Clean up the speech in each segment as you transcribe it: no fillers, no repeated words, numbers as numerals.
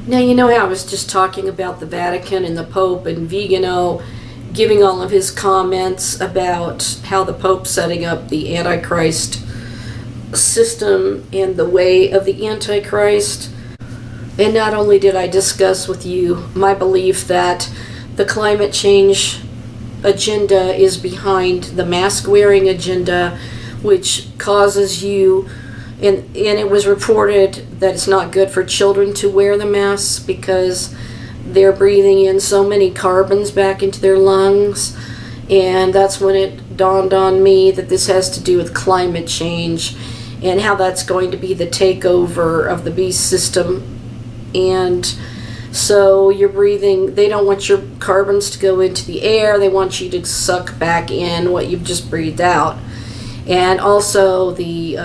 Now, you know how I was just talking about the Vatican and the Pope and Vigano giving all of his comments about how the Pope's setting up the Antichrist system and the way of the Antichrist. And not only did I discuss with you my belief that the climate change agenda is behind the mask-wearing agenda, which causes you, and it was reported that it's not good for children to wear the masks because they're breathing in so many carbons back into their lungs. And that's when it dawned on me that this has to do with climate change and how that's going to be the takeover of the beast system. And so you're breathing, they don't want your carbons to go into the air, they want you to suck back in what you've just breathed out. And also the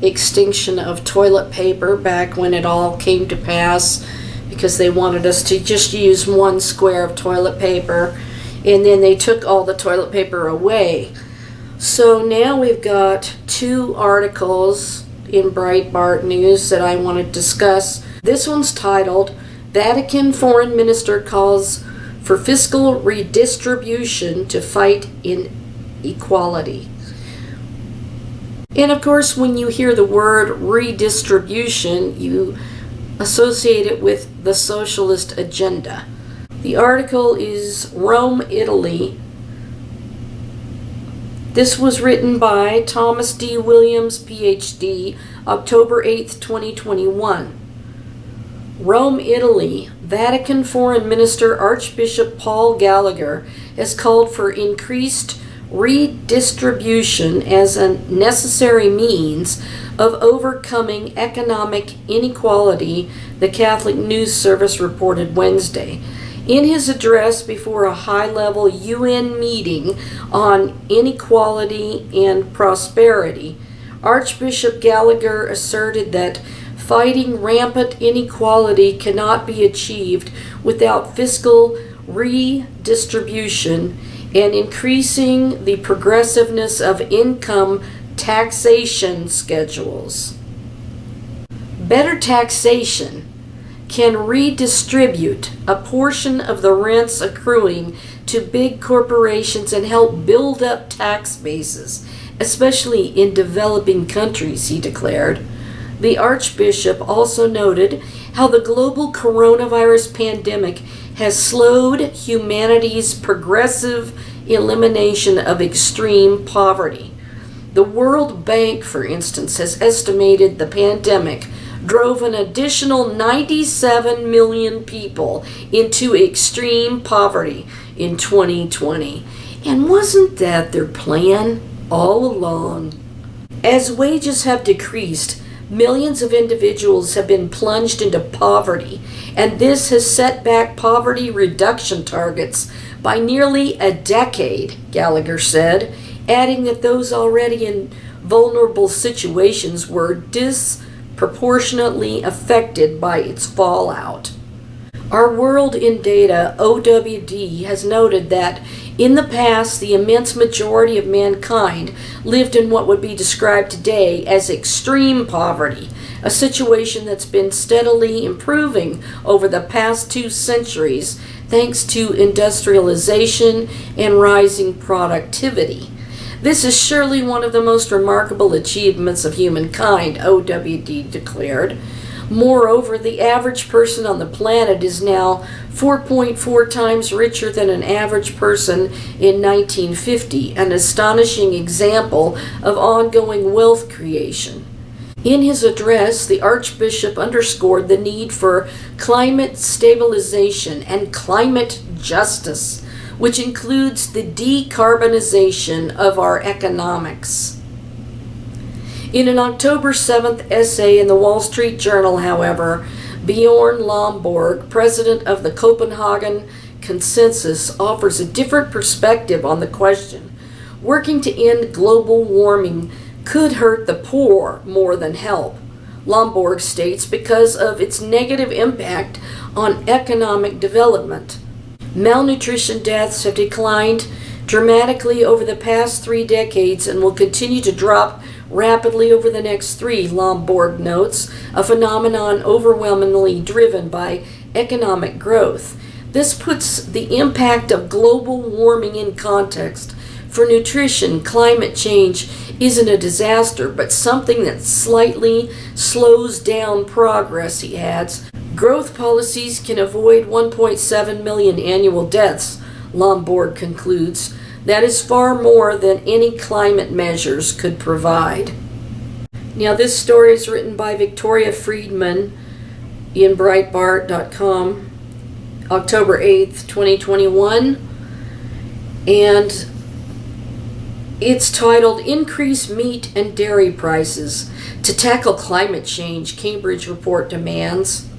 extinction of toilet paper back when it all came to pass, because they wanted us to just use one square of toilet paper, and then they took all the toilet paper away. So now we've got two articles in Breitbart News that I want to discuss. This one's titled, Vatican Foreign Minister Calls for Fiscal Redistribution to Fight Inequality. And of course, when you hear the word redistribution, you associate it with the socialist agenda. The article is Rome, Italy. This was written by Thomas D. Williams, PhD, October 8th, 2021. Rome, Italy. Vatican Foreign Minister Archbishop Paul Gallagher has called for increased redistribution as a necessary means of overcoming economic inequality, the Catholic News Service reported Wednesday. In his address before a high-level UN meeting on inequality and prosperity, Archbishop Gallagher asserted that fighting rampant inequality cannot be achieved without fiscal redistribution and increasing the progressiveness of income taxation schedules. Better taxation can redistribute a portion of the rents accruing to big corporations and help build up tax bases, especially in developing countries, he declared. The Archbishop also noted how the global coronavirus pandemic has slowed humanity's progressive elimination of extreme poverty. The World Bank, for instance, has estimated the pandemic drove an additional 97 million people into extreme poverty in 2020. And wasn't that their plan all along? As wages have decreased, millions of individuals have been plunged into poverty, and this has set back poverty reduction targets by nearly a decade, Gallagher said, adding that those already in vulnerable situations were disproportionately affected by its fallout. Our World in Data, OWD, has noted that in the past, the immense majority of mankind lived in what would be described today as extreme poverty, a situation that's been steadily improving over the past 2 centuries thanks to industrialization and rising productivity. This is surely one of the most remarkable achievements of humankind, OWD declared. Moreover, the average person on the planet is now 4.4 times richer than an average person in 1950, an astonishing example of ongoing wealth creation. In his address, the Archbishop underscored the need for climate stabilization and climate justice, which includes the decarbonization of our economics. In an October 7th essay in the Wall Street Journal, however, Bjorn Lomborg, president of the Copenhagen Consensus, offers a different perspective on the question. Working to end global warming could hurt the poor more than help, Lomborg states, because of its negative impact on economic development. Malnutrition deaths have declined dramatically over the past 3 decades and will continue to drop rapidly over the next 3, Lombard notes, a phenomenon overwhelmingly driven by economic growth. This puts the impact of global warming in context. For nutrition, climate change isn't a disaster, but something that slightly slows down progress, he adds. Growth policies can avoid 1.7 million annual deaths, Lombard concludes. That is far more than any climate measures could provide. Now, this story is written by Victoria Friedman in Breitbart.com, October 8th, 2021, and it's titled Increase Meat and Dairy Prices to Tackle Climate Change, Cambridge Report Demands.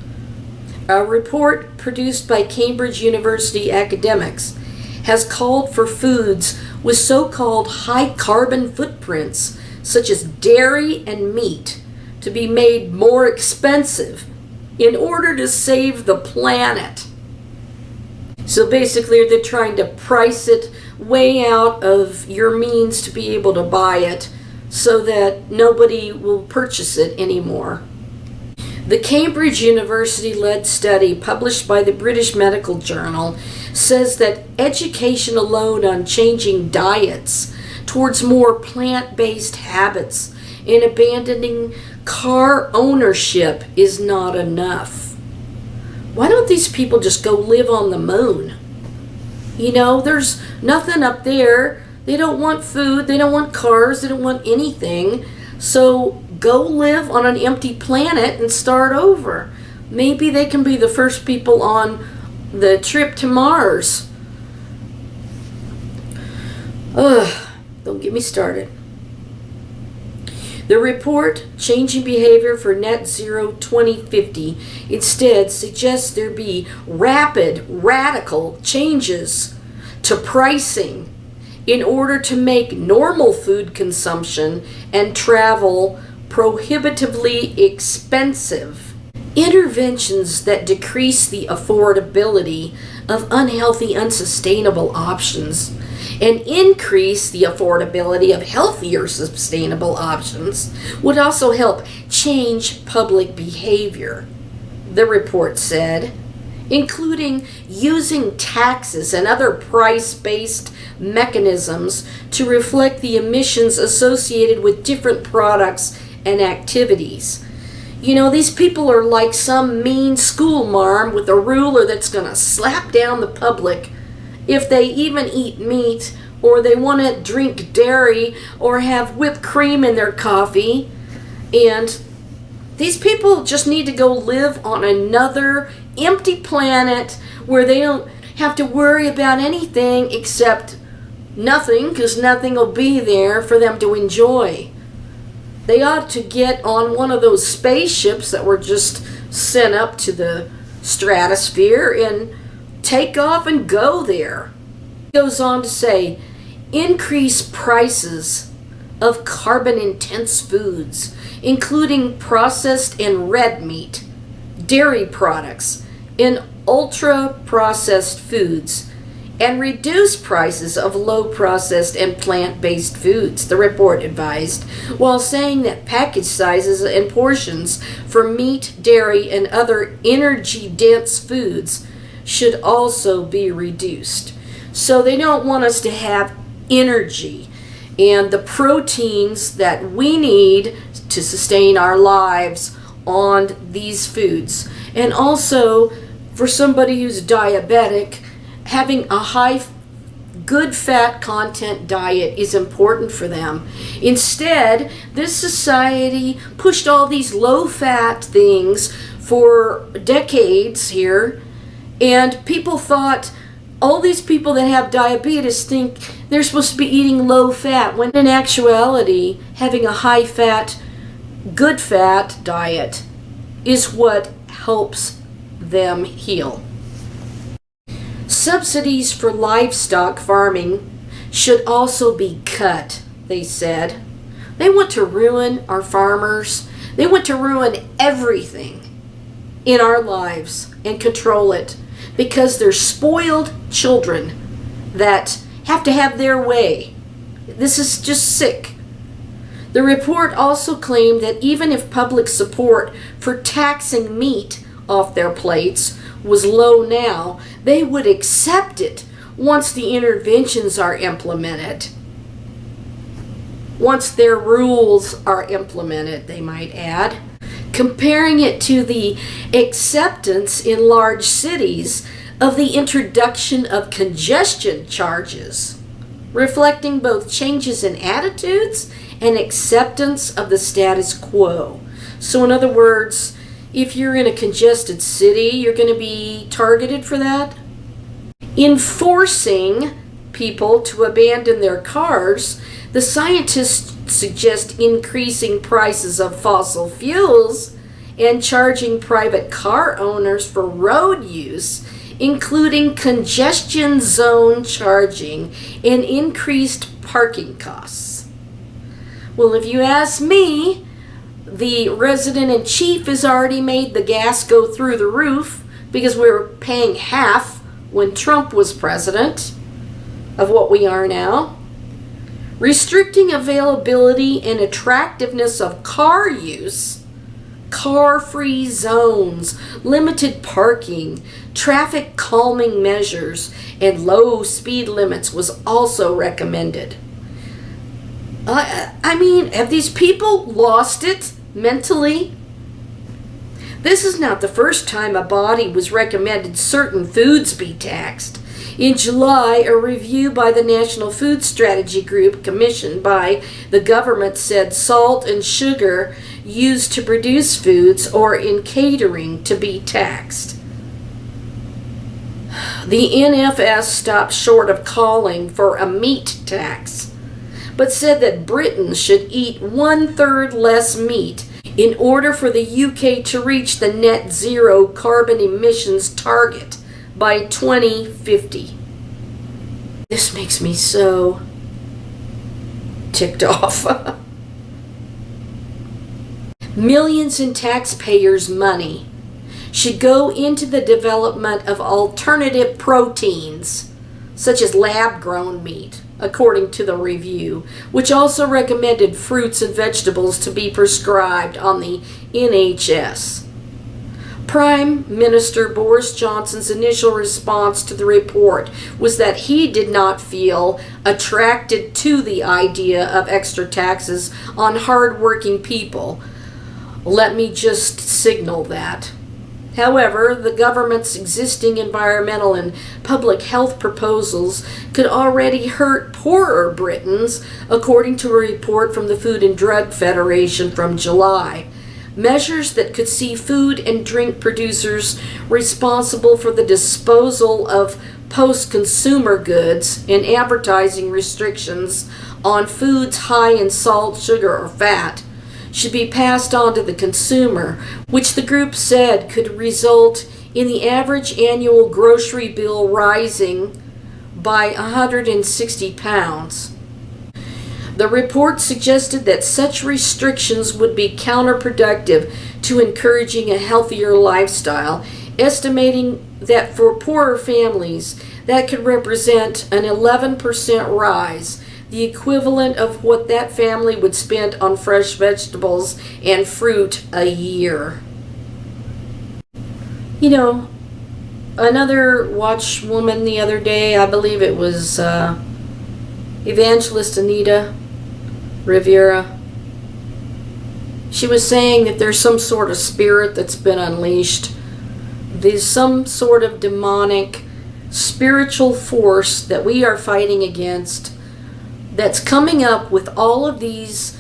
A report produced by Cambridge University academics has called for foods with so-called high carbon footprints, such as dairy and meat, to be made more expensive in order to save the planet. So basically, they're trying to price it way out of your means to be able to buy it so that nobody will purchase it anymore. The Cambridge University-led study published by the British Medical Journal says that education alone on changing diets towards more plant-based habits and abandoning car ownership is not enough. Why don't these people just go live on the moon? You know, there's nothing up there. They don't want food, they don't want cars, they don't want anything. So go live on an empty planet and start over. Maybe they can be the first people on the trip to Mars. Ugh, don't get me started. The report, Changing Behavior for Net Zero 2050, instead suggests there be rapid, radical changes to pricing in order to make normal food consumption and travel prohibitively expensive. Interventions that decrease the affordability of unhealthy, unsustainable options and increase the affordability of healthier, sustainable options would also help change public behavior, the report said, including using taxes and other price-based mechanisms to reflect the emissions associated with different products and activities. You know, these people are like some mean school marm with a ruler that's going to slap down the public if they even eat meat or they want to drink dairy or have whipped cream in their coffee. And these people just need to go live on another empty planet where they don't have to worry about anything except nothing, because nothing will be there for them to enjoy. They ought to get on one of those spaceships that were just sent up to the stratosphere and take off and go there. It goes on to say, increase prices of carbon-intense foods, including processed and red meat, dairy products, and ultra-processed foods, and reduce prices of low-processed and plant-based foods, the report advised, while saying that package sizes and portions for meat, dairy, and other energy-dense foods should also be reduced. So they don't want us to have energy and the proteins that we need to sustain our lives on these foods. And also, for somebody who's diabetic, having a high good fat content diet is important for them. Instead, this society pushed all these low fat things for decades here, and people thought all these people that have diabetes think they're supposed to be eating low fat, when in actuality, having a high fat, good fat diet is what helps them heal. Subsidies for livestock farming should also be cut, they said. They want to ruin our farmers. They want to ruin everything in our lives and control it because they're spoiled children that have to have their way. This is just sick. The report also claimed that even if public support for taxing meat off their plates was low now, they would accept it once the interventions are implemented. Once their rules are implemented, they might add. Comparing it to the acceptance in large cities of the introduction of congestion charges, reflecting both changes in attitudes and acceptance of the status quo. So in other words, if you're in a congested city, you're going to be targeted for that. In forcing people to abandon their cars, the scientists suggest increasing prices of fossil fuels and charging private car owners for road use, including congestion zone charging and increased parking costs. Well, if you ask me, the resident-in-chief has already made the gas go through the roof because we were paying half when Trump was president of what we are now. Restricting availability and attractiveness of car use, car-free zones, limited parking, traffic calming measures, and low speed limits was also recommended. I mean, have these people lost it mentally? This is not the first time a body was recommended certain foods be taxed. In July, a review by the National Food Strategy Group commissioned by the government said salt and sugar used to produce foods or in catering to be taxed. The NFS stopped short of calling for a meat tax, but said that Britain should eat 1/3 less meat in order for the UK to reach the net zero carbon emissions target by 2050. This makes me so ticked off. Millions in taxpayers' money should go into the development of alternative proteins, such as lab-grown meat, according to the review, which also recommended fruits and vegetables to be prescribed on the NHS. Prime Minister Boris Johnson's initial response to the report was that he did not feel attracted to the idea of extra taxes on hard-working people. Let me just signal that. However, the government's existing environmental and public health proposals could already hurt poorer Britons, according to a report from the Food and Drug Federation from July. Measures that could see food and drink producers responsible for the disposal of post-consumer goods and advertising restrictions on foods high in salt, sugar, or fat should be passed on to the consumer, which the group said could result in the average annual grocery bill rising by 160 pounds. The report suggested that such restrictions would be counterproductive to encouraging a healthier lifestyle, estimating that for poorer families, that could represent an 11% rise, the equivalent of what that family would spend on fresh vegetables and fruit a year. You know, another watchwoman the other day, I believe it was Evangelist Anita Rivera, she was saying that there's some sort of spirit that's been unleashed. There's some sort of demonic spiritual force that we are fighting against that's coming up with all of these.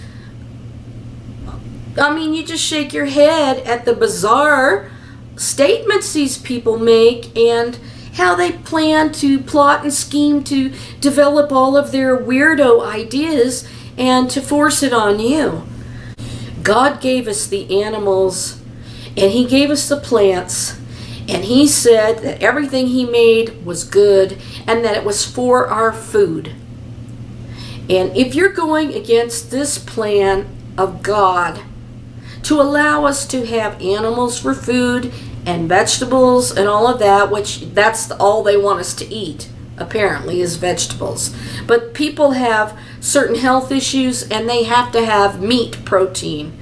I mean, you just shake your head at the bizarre statements these people make and how they plan to plot and scheme to develop all of their weirdo ideas and to force it on you. God gave us the animals and He gave us the plants, and He said that everything He made was good and that it was for our food. And if you're going against this plan of God to allow us to have animals for food and vegetables and all of that, which that's all they want us to eat, apparently, is vegetables. But people have certain health issues and they have to have meat protein.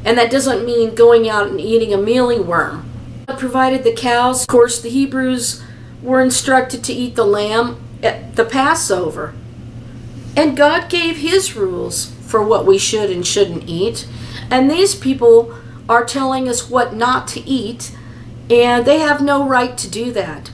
And that doesn't mean going out and eating a mealyworm. God provided the cows. Of course, the Hebrews were instructed to eat the lamb at the Passover. And God gave his rules for what we should and shouldn't eat. And these people are telling us what not to eat, and they have no right to do that.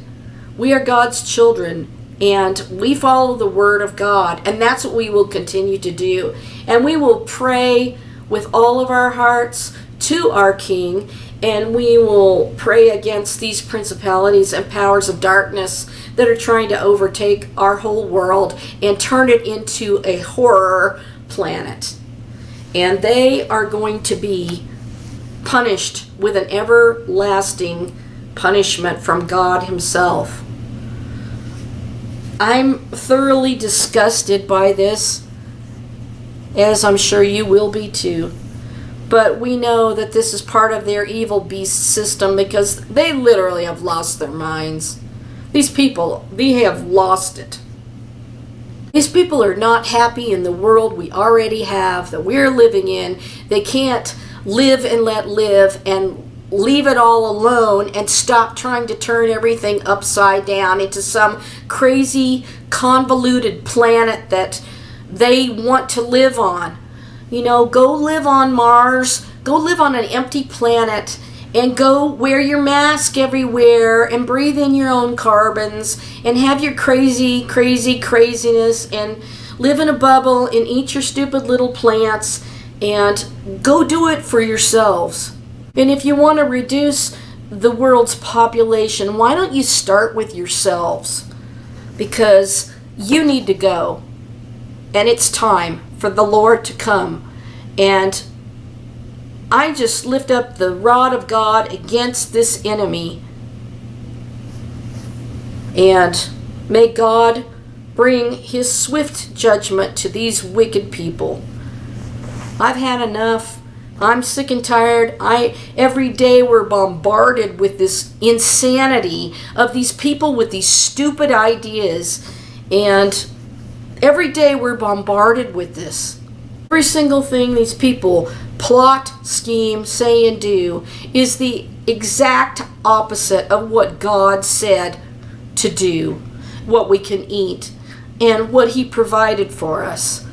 We are God's children, and we follow the word of God, and that's what we will continue to do. And we will pray with all of our hearts to our King, and we will pray against these principalities and powers of darkness that are trying to overtake our whole world and turn it into a horror planet. And they are going to be punished with an everlasting punishment from God himself. I'm thoroughly disgusted by this, as I'm sure you will be too. But we know that this is part of their evil beast system, because they literally have lost their minds. These people, they have lost it. These people are not happy in the world we already have, that we're living in. They can't live and let live and leave it all alone and stop trying to turn everything upside down into some crazy, convoluted planet that they want to live on. You know, go live on Mars, go live on an empty planet, and go wear your mask everywhere and breathe in your own carbons and have your craziness and live in a bubble and eat your stupid little plants and go do it for yourselves. And if you want to reduce the world's population, why don't you start with yourselves? Because you need to go. And it's time for the Lord to come. And I just lift up the rod of God against this enemy. And may God bring his swift judgment to these wicked people. I've had enough. I'm sick and tired. Every day we're bombarded with this insanity of these people with these stupid ideas. And every day we're bombarded with this. Every single thing these people plot, scheme, say, and do is the exact opposite of what God said to do, what we can eat, and what he provided for us.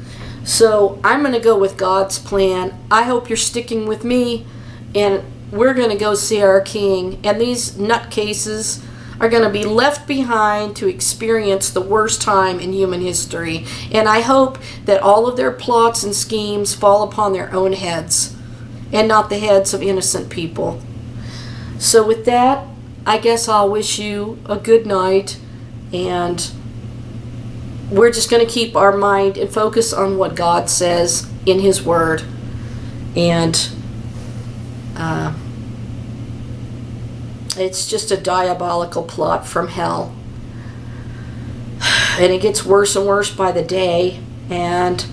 So I'm going to go with God's plan. I hope you're sticking with me, and we're going to go see our King. And these nutcases are going to be left behind to experience the worst time in human history. And I hope that all of their plots and schemes fall upon their own heads and not the heads of innocent people. So with that, I guess I'll wish you a good night, and we're just going to keep our mind and focus on what God says in his word. And it's just a diabolical plot from hell. And it gets worse and worse by the day. And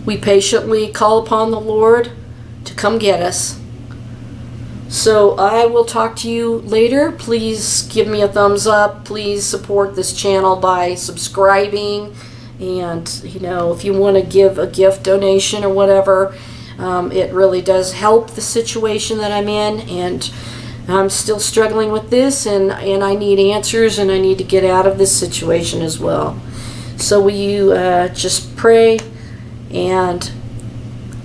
we patiently call upon the Lord to come get us. So I will talk to you later. Please give me a thumbs up. Please support this channel by subscribing. And, you know, if you want to give a gift donation or whatever, it really does help the situation that I'm in. And I'm still struggling with this, and I need answers, and I need to get out of this situation as well. So will you just pray and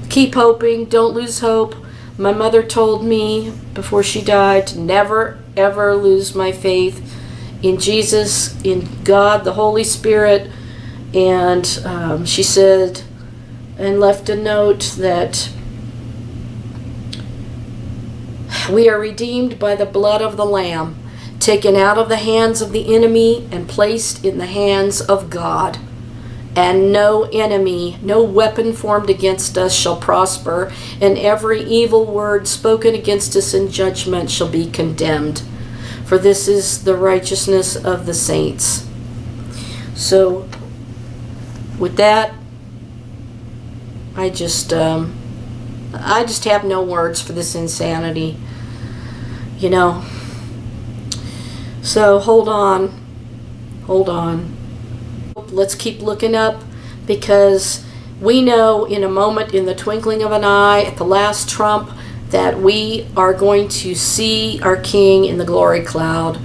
keep hoping. Don't lose hope. My mother told me before she died to never, ever lose my faith in Jesus, in God, the Holy Spirit. And she said, and left a note that we are redeemed by the blood of the Lamb, taken out of the hands of the enemy and placed in the hands of God. And no enemy, no weapon formed against us shall prosper, and every evil word spoken against us in judgment shall be condemned. For this is the righteousness of the saints. So, with that, I just have no words for this insanity, you know. So hold on. let's keep looking up, because we know in a moment, in the twinkling of an eye, at the last trump, that we are going to see our King in the glory cloud.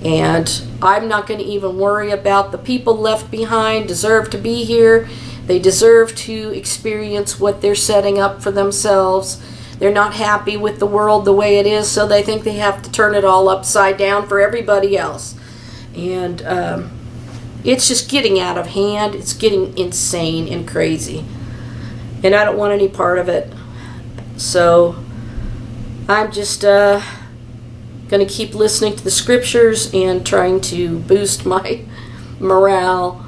And I'm not going to even worry about the people left behind. Deserve to be here. They deserve to experience what they're setting up for themselves. They're not happy with the world the way it is, so they think they have to turn it all upside down for everybody else. And it's just getting out of hand. It's getting insane and crazy. And I don't want any part of it. So I'm just going to keep listening to the scriptures and trying to boost my morale.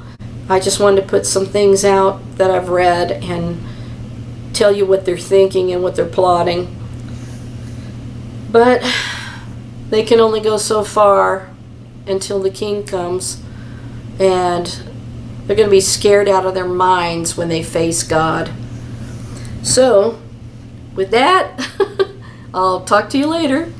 I just wanted to put some things out that I've read and tell you what they're thinking and what they're plotting. But they can only go so far until the King comes, and they're going to be scared out of their minds when they face God. So, with that, I'll talk to you later.